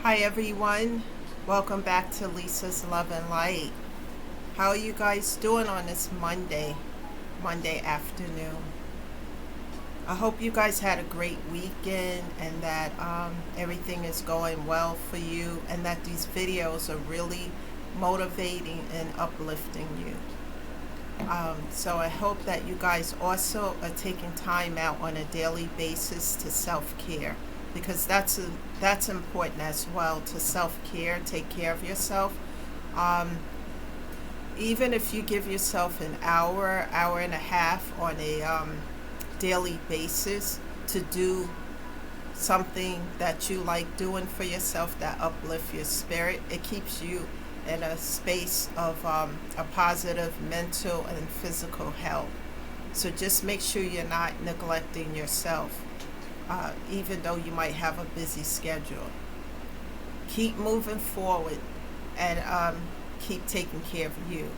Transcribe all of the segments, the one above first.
Hi everyone, welcome back to Lisa's Love and Light. How are you guys doing on this Monday afternoon? I hope you guys had a great weekend and that everything is going well for you and that these videos are really motivating and uplifting you. So I hope that you guys also are taking time out on a daily basis to self-care, because that's important as well, to self-care, take care of yourself. Um, Even if you give yourself an hour and a half on a daily basis to do something that you like doing for yourself that uplifts your spirit, it keeps you in a space of a positive mental and physical health. So just make sure you're not neglecting yourself, even though you might have a busy schedule. Keep moving forward and keep taking care of you.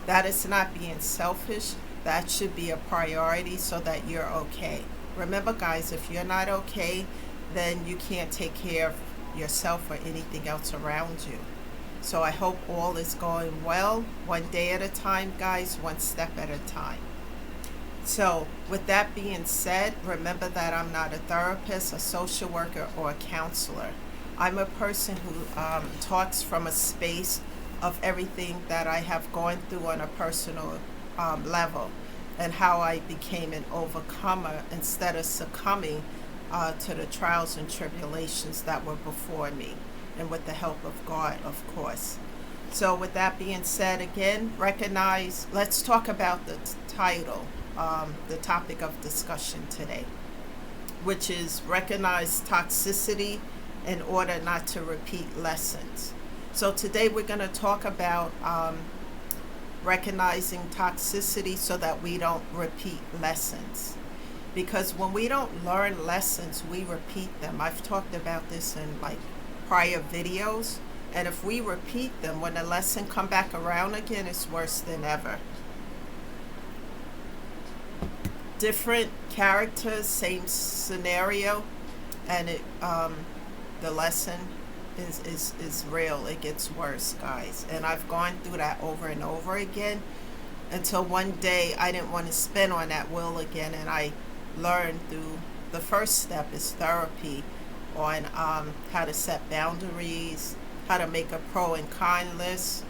That is not being selfish. That should be a priority so that you're okay. Remember, guys, if you're not okay, then you can't take care of yourself or anything else around you. So I hope all is going well, one day at a time, guys, one step at a time. So with that being said, remember that I'm not a therapist, a social worker, or a counselor. I'm a person who talks from a space of everything that I have gone through on a personal level, and how I became an overcomer instead of succumbing to the trials and tribulations that were before me, and with the help of God, of course. So with that being said, again, let's talk about the title, the topic of discussion today, which is recognize toxicity in order not to repeat lessons. So today we're going to talk about recognizing toxicity so that we don't repeat lessons. Because when we don't learn lessons, we repeat them. I've talked about this in prior videos. And if we repeat them, when the lesson come back around again, it's worse than ever. Different characters, same scenario, and the lesson is real. It gets worse, guys. And I've gone through that over and over again until one day I didn't want to spin on that wheel again, and I learned through the first step is therapy on how to set boundaries, how to make a pro and con list,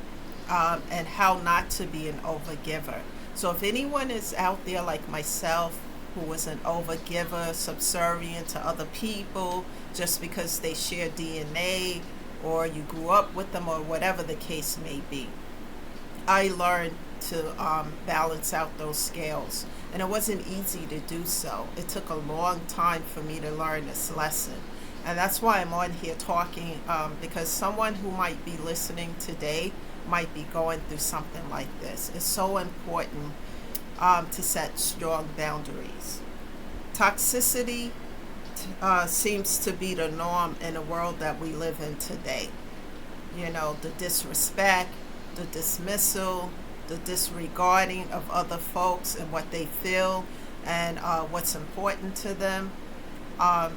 and how not to be an overgiver. So if anyone is out there like myself who was an overgiver, subservient to other people just because they share DNA or you grew up with them or whatever the case may be, I learned to balance out those scales. And it wasn't easy to do so. It took a long time for me to learn this lesson. And that's why I'm on here talking, because someone who might be listening today might be going through something like this. It's so important to set strong boundaries. Toxicity seems to be the norm in the world that we live in today. You know, the disrespect, the dismissal, the disregarding of other folks and what they feel and what's important to them.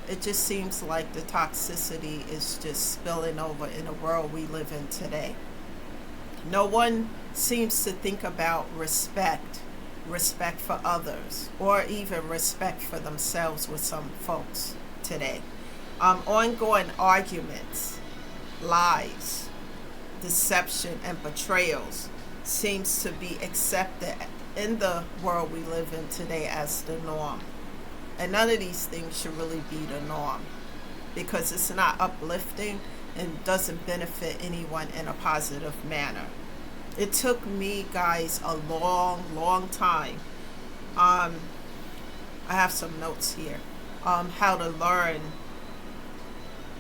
It just seems like the toxicity is just spilling over in the world we live in today. No one seems to think about respect for others, or even respect for themselves with some folks today. Ongoing arguments, lies, deception, and betrayals seems to be accepted in the world we live in today as the norm. And none of these things should really be the norm, because it's not uplifting and doesn't benefit anyone in a positive manner. It took me, guys, a long time. I have some notes here. How to learn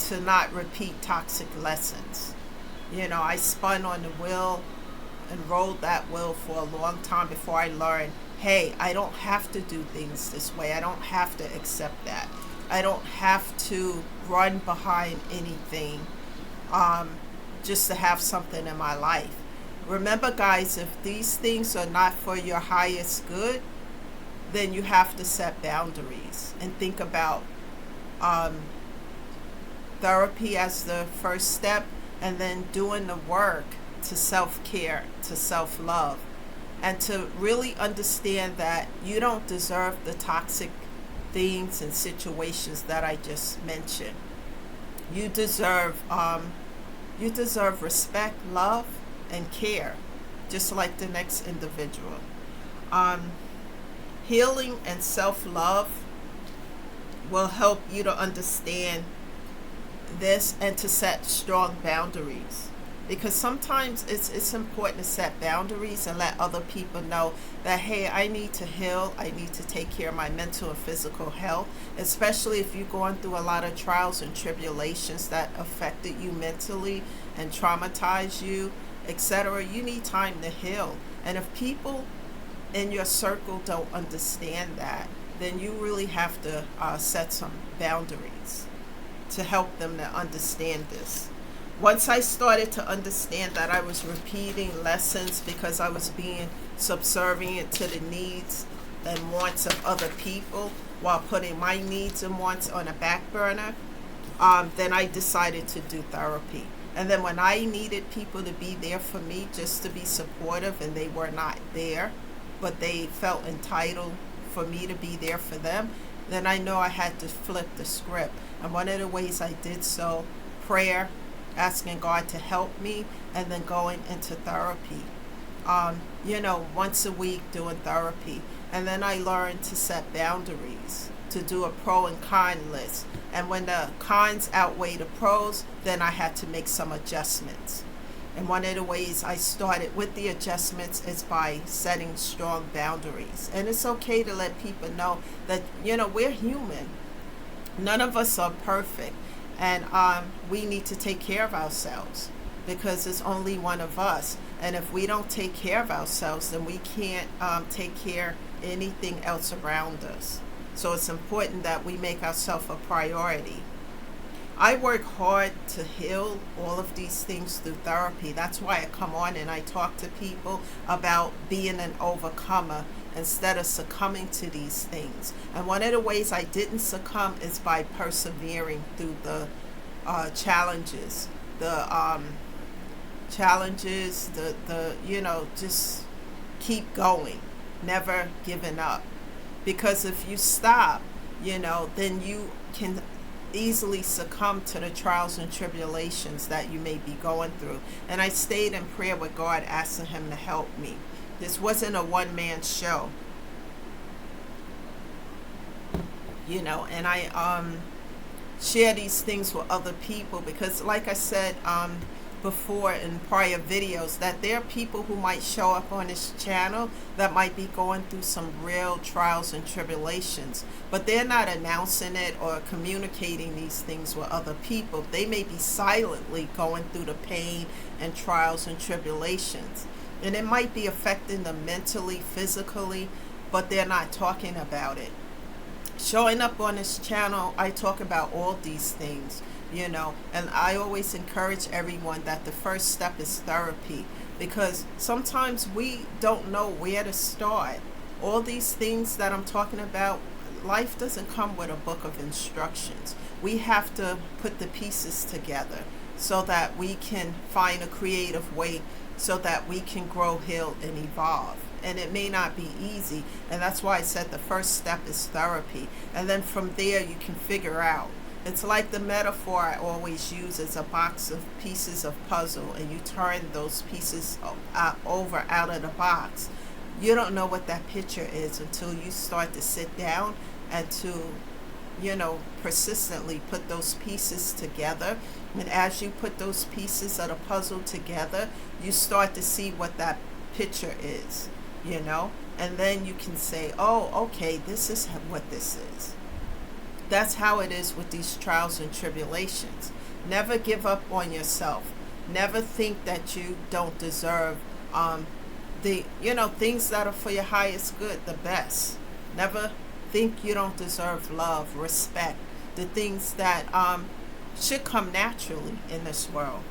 to not repeat toxic lessons. You know, I spun on the wheel and rolled that wheel for a long time before I learned, hey, I don't have to do things this way. I don't have to accept that. I don't have to run behind anything just to have something in my life. Remember, guys, if these things are not for your highest good, then you have to set boundaries and think about therapy as the first step, and then doing the work to self-care, to self-love, and to really understand that you don't deserve the toxic things and situations that I just mentioned. You deserve respect, love, and care, just like the next individual. Um, Healing and self-love will help you to understand this and to set strong boundaries, because sometimes it's important to set boundaries and let other people know that, hey, I need to heal, I need to take care of my mental and physical health, especially if you're going through a lot of trials and tribulations that affected you mentally and traumatized you, etc. You need time to heal. And if people in your circle don't understand that, then you really have to set some boundaries to help them to understand this. Once I started to understand that I was repeating lessons because I was being subservient to the needs and wants of other people while putting my needs and wants on a back burner, then I decided to do therapy. And then when I needed people to be there for me, just to be supportive, and they were not there, but they felt entitled for me to be there for them, then I know I had to flip the script. And one of the ways I did so, prayer, asking God to help me, and then going into therapy. Once a week doing therapy. And then I learned to set boundaries, to do a pro and con list. And when the cons outweigh the pros, then I had to make some adjustments. And one of the ways I started with the adjustments is by setting strong boundaries. And it's okay to let people know that, we're human. None of us are perfect. And we need to take care of ourselves, because it's only one of us. And if we don't take care of ourselves, then we can't take care of anything else around us. So it's important that we make ourselves a priority. I work hard to heal all of these things through therapy. That's why I come on and I talk to people about being an overcomer instead of succumbing to these things. And one of the ways I didn't succumb is by persevering through the challenges, just keep going, never giving up. Because if you stop, then you can easily succumb to the trials and tribulations that you may be going through. And I stayed in prayer with God, asking him to help me. This wasn't a one-man show, and I share these things with other people because, like I said before in prior videos, that there are people who might show up on this channel that might be going through some real trials and tribulations, but they're not announcing it or communicating these things with other people. They may be silently going through the pain and trials and tribulations, and it might be affecting them mentally, physically, but they're not talking about it. Showing up on this channel, I talk about all these things, and I always encourage everyone that the first step is therapy, because sometimes we don't know where to start. All these things that I'm talking about, life doesn't come with a book of instructions. We have to put the pieces together so that we can find a creative way so that we can grow, heal, and evolve. And it may not be easy, and that's why I said the first step is therapy. And then from there you can figure out. It's like the metaphor I always use is a box of pieces of puzzle, and you turn those pieces over out of the box. You don't know what that picture is until you start to sit down and to persistently put those pieces together. And as you put those pieces of the puzzle together, you start to see what that picture is, and then you can say, oh, okay, this is what this is. That's how it is with these trials and tribulations. Never give up on yourself. Never think that you don't deserve things that are for your highest good, the best. Never think you don't deserve love, respect, the things that should come naturally in this world.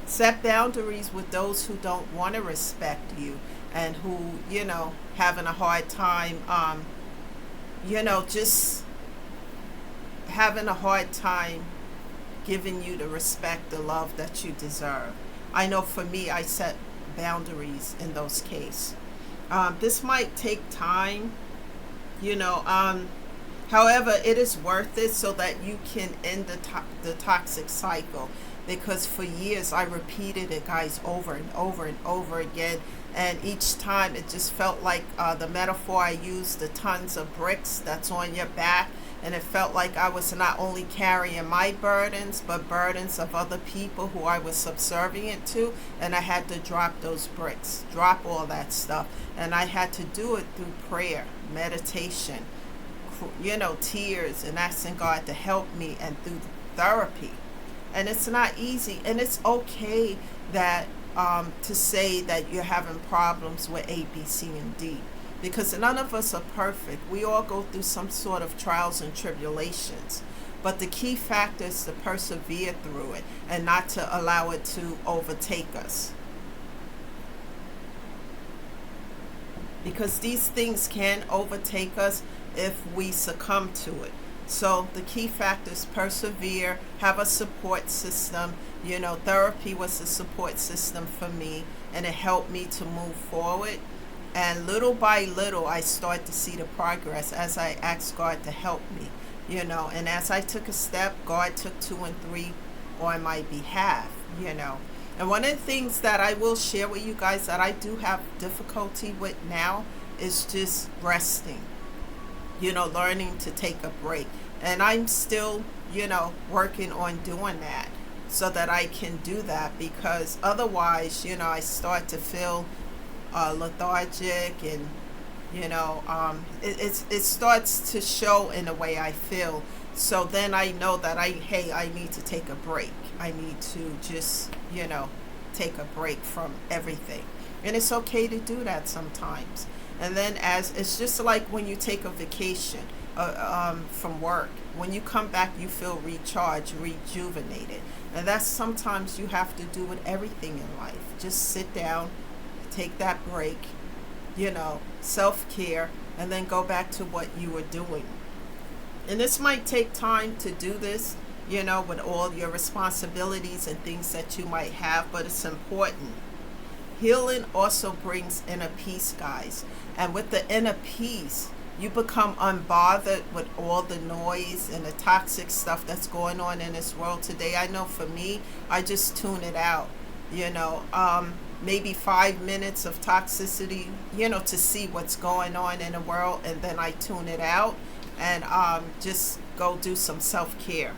Set boundaries with those who don't want to respect you and who, having a hard time, just having a hard time giving you the respect, the love that you deserve. I know for me, I set boundaries in those cases. This might take time, you know. However, it is worth it so that you can end the toxic cycle. Because for years I repeated it, guys, over and over and over again. And each time it just felt like the metaphor I used, the tons of bricks that's on your back. And it felt like I was not only carrying my burdens, but burdens of other people who I was subservient to. And I had to drop those bricks, drop all that stuff. And I had to do it through prayer, meditation, you know, tears, and asking God to help me, and through therapy. And it's not easy, and it's okay that to say that you're having problems with A, B, C, and D, because none of us are perfect. We all go through some sort of trials and tribulations, but the key factor is to persevere through it and not to allow it to overtake us, because these things can overtake us if we succumb to it. So the key factor is persevere, have a support system. You know, therapy was a support system for me, and it helped me to move forward. And little by little, I start to see the progress as I asked God to help me, you know. And as I took a step, God took 2 and 3 on my behalf, you know. And one of the things that I will share with you guys that I do have difficulty with now is just resting, you know, learning to take a break. And I'm still, you know, working on doing that so that I can do that, because otherwise, you know, I start to feel lethargic, and, you know, it starts to show in the way I feel. So then I know that I need to take a break. I need to just, you know, take a break from everything. And it's okay to do that sometimes. And then as it's just like when you take a vacation from work, when you come back, you feel recharged, rejuvenated. And that's sometimes you have to do with everything in life. Just sit down, take that break, you know, self-care, and then go back to what you were doing. And this might take time to do this, you know, with all your responsibilities and things that you might have, but it's important. Healing also brings inner peace, guys. And with the inner peace, you become unbothered with all the noise and the toxic stuff that's going on in this world today. I know for me, I just tune it out, you know. Maybe 5 minutes of toxicity, you know, to see what's going on in the world, and then I tune it out and just go do some self-care,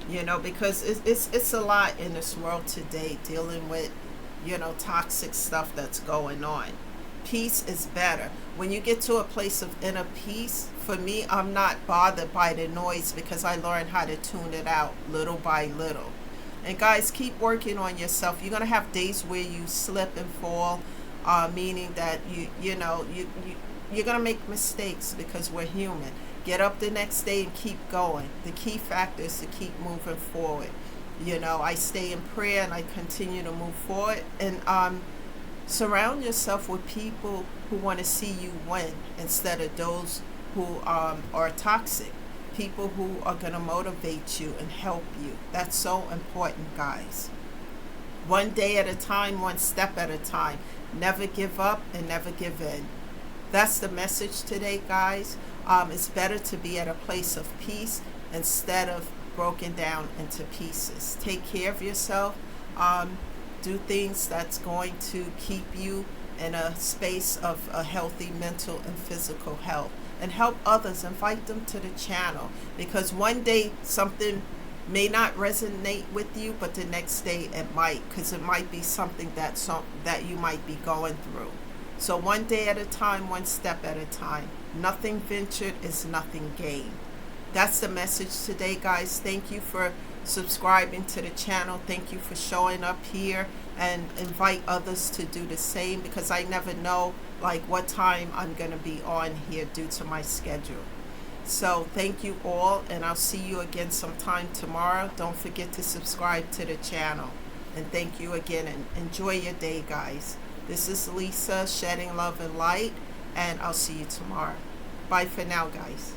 you know, because it's a lot in this world today dealing with, you know, toxic stuff that's going on. Peace is better. When you get to a place of inner peace, for me, I'm not bothered by the noise, because I learned how to tune it out little by little. And guys, keep working on yourself. You're gonna have days where you slip and fall, meaning that you're gonna make mistakes, because we're human. Get up the next day and keep going. The key factor is to keep moving forward. You know, I stay in prayer and I continue to move forward. And surround yourself with people who want to see you win, instead of those who are toxic. People who are going to motivate you and help you. That's so important, guys. One day at a time, one step at a time. Never give up and never give in. That's the message today, guys. It's better to be at a place of peace instead of broken down into pieces. Take care of yourself. Do things that's going to keep you in a space of a healthy mental and physical health. And help others, invite them to the channel, because one day something may not resonate with you, but the next day it might, because it might be something that you might be going through. So one day at a time, one step at a time. Nothing ventured is nothing gained. That's the message today, guys. Thank you for subscribing to the channel. Thank you for showing up here, and invite others to do the same, because I never know like what time I'm going to be on here due to my schedule. So thank you all, and I'll see you again sometime tomorrow. Don't forget to subscribe to the channel. And thank you again, and enjoy your day, guys. This is Lisa, shedding love and light, and I'll see you tomorrow. Bye for now, guys.